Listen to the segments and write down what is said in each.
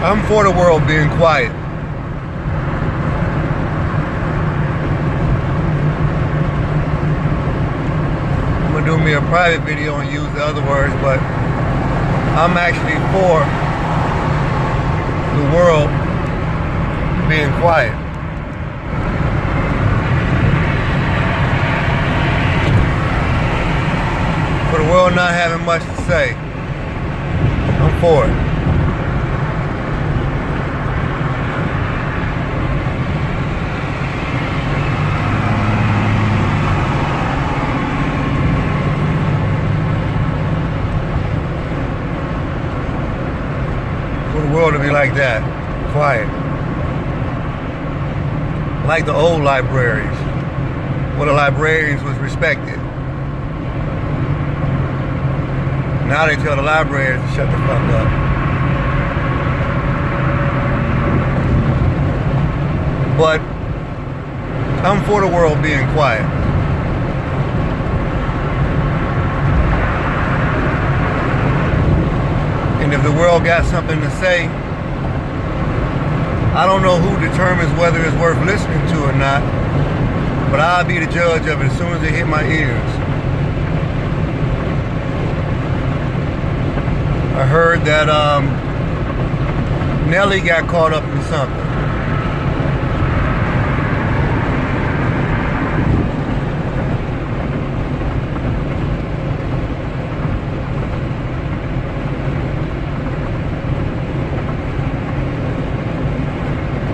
I'm for the world being quiet. I'm gonna do me a private video and use the other words, but I'm actually for the world being quiet. For the world not having much to say. I'm for it. For the world to be like that, quiet. Like the old libraries, where the librarians was respected. Now they tell the librarians to shut the fuck up. But I'm for the world being quiet. And if the world got something to say, I don't know who determines whether it's worth listening to or not, but I'll be the judge of it as soon as it hit my ears. I heard that Nelly got caught up in something.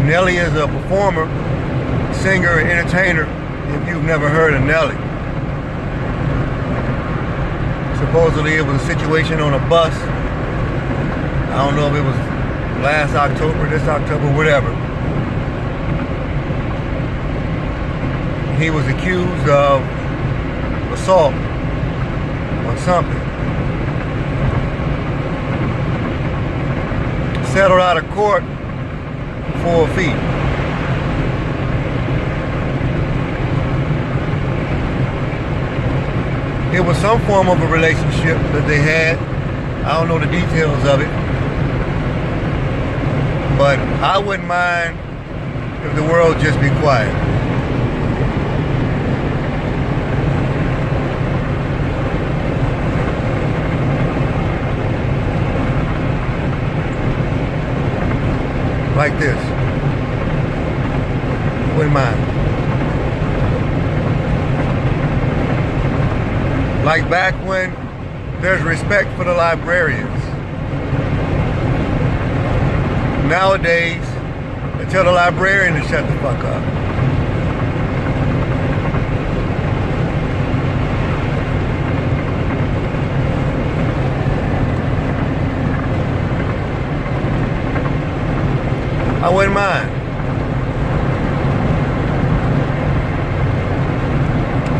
Nelly is a performer, singer, and entertainer, if you've never heard of Nelly. Supposedly it was a situation on a bus. I don't know if it was last October, this October, whatever. He was accused of assault or something. Settled out of court for a fee. It was some form of a relationship that they had. I don't know the details of it. But I wouldn't mind if the world just be quiet. Like this. Wouldn't mind. Like back when there's respect for the librarians. Nowadays, they tell the librarian to shut the fuck up. I wouldn't mind.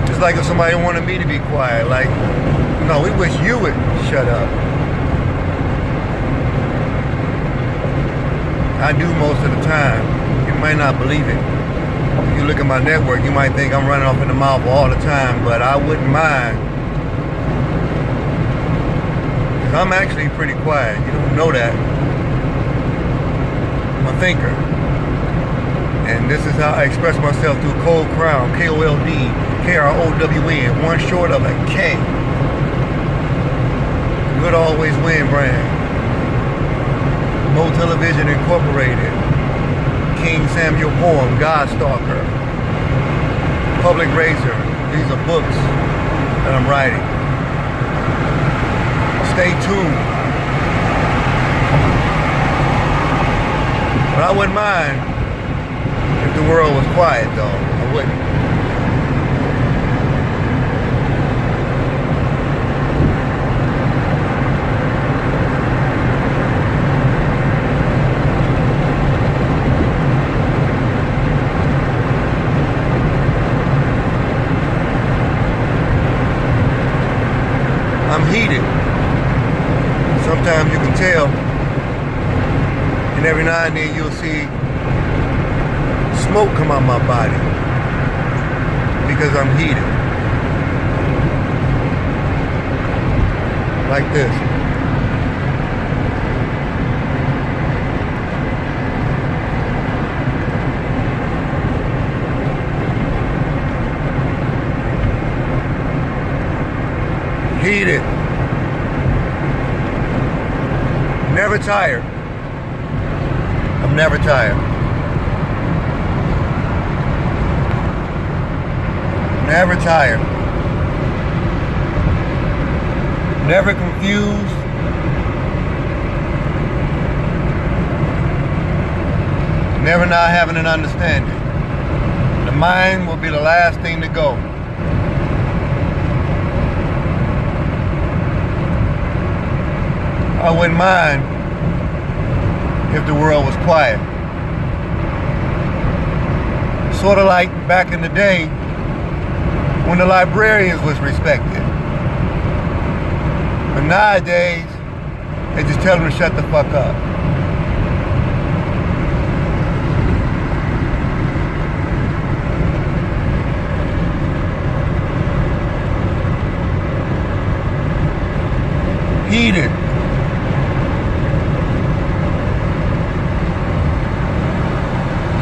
Just like if somebody wanted me to be quiet, like, no, we wish you would shut up. I do most of the time. You might not believe it. If you look at my network, you might think I'm running off in the mouth all the time, but I wouldn't mind. Because I'm actually pretty quiet. You don't know that. I'm a thinker. And this is how I express myself through Cold Crown, KOLD, KROWN, one short of a K. Good Always Win brand. Motell Incorporated, King Samuel Poem, Godstalker, Public Razor. These are books that I'm writing. Stay tuned. But I wouldn't mind if the world was quiet, though. I wouldn't. I'm heated. Sometimes you can tell. And every now and then you'll see smoke come out my body because I'm heated. Like this. heated. Never tired. I'm never tired. Never tired. Never confused. Never not having an understanding. The mind will be the last thing to go. I wouldn't mind if the world was quiet. Sort of like back in the day when the librarians was respected. But nowadays, they just tell them to shut the fuck up. Heated.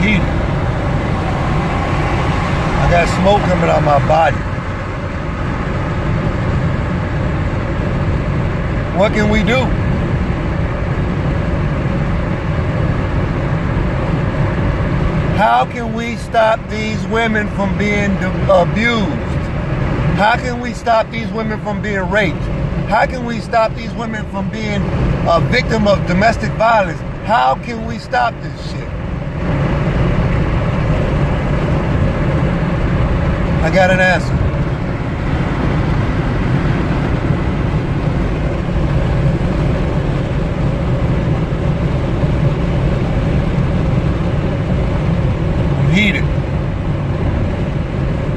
Heated. I got smoke coming out of my body. What can we do? How can we stop these women from being abused? How can we stop these women from being raped? How can we stop these women from being a victim of domestic violence? How can we stop this shit? I got an answer. I'm heated.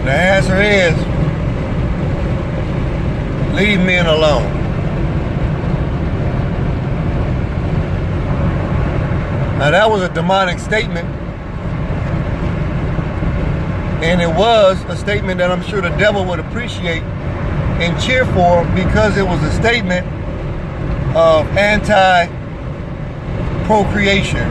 The answer is, leave men alone. Now that was a demonic statement. And it was a statement that I'm sure the devil would appreciate and cheer for, because it was a statement of anti-procreation.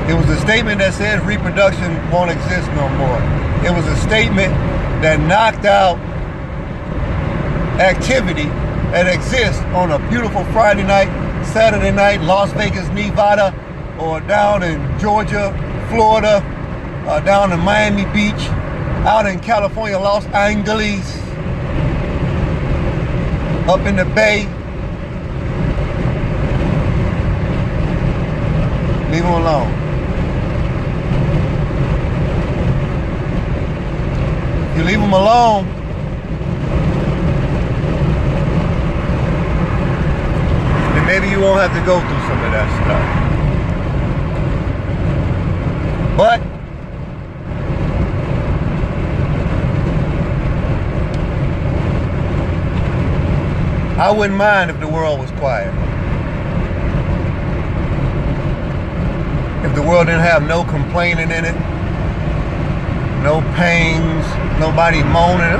It was a statement that said reproduction won't exist no more. It was a statement that knocked out activity that exists on a beautiful Friday night, Saturday night, Las Vegas, Nevada, or down in Georgia, Florida, down in Miami Beach, out in California, Los Angeles, up in the Bay. Leave them alone. If you leave them alone, then maybe you won't have to go through some of that stuff. But I wouldn't mind if the world was quiet. If the world didn't have no complaining in it, no pains, nobody moaning,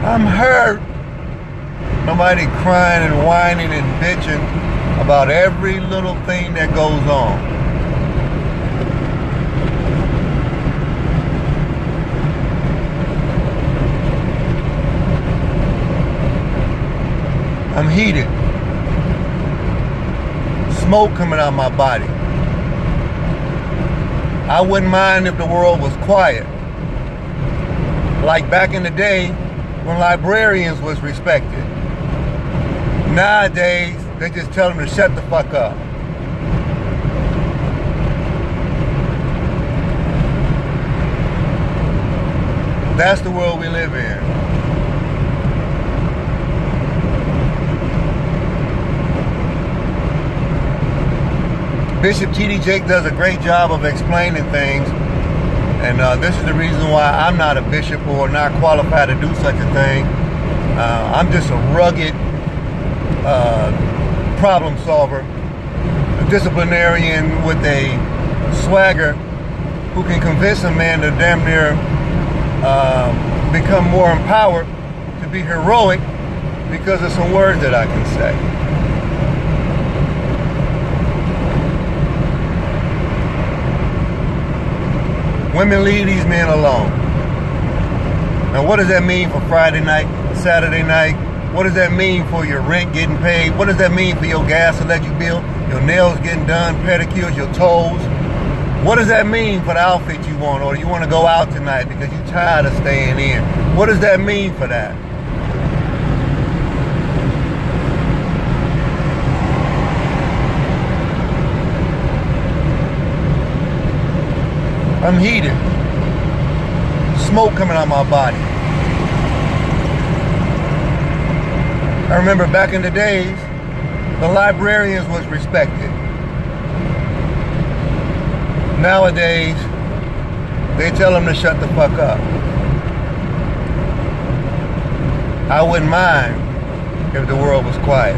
I'm hurt. Nobody crying and whining and bitching about every little thing that goes on. I'm heated. Smoke coming out of my body. I wouldn't mind if the world was quiet. Like back in the day when librarians was respected. Nowadays, they just tell them to shut the fuck up. That's the world we live in. Bishop T.D. Jakes does a great job of explaining things, and this is the reason why I'm not a bishop or not qualified to do such a thing. I'm just a rugged problem solver, a disciplinarian with a swagger who can convince a man to damn near become more empowered, to be heroic because of some words that I can say. Women, leave these men alone. Now what does that mean for Friday night, Saturday night? What does that mean for your rent getting paid? What does that mean for your gas, electric bill, your nails getting done, pedicures, your toes? What does that mean for the outfit you want, or you want to go out tonight because you're tired of staying in? What does that mean for that? I'm heated. Smoke coming out of my body. I remember back in the days, the librarians was respected. Nowadays, they tell them to shut the fuck up. I wouldn't mind if the world was quiet.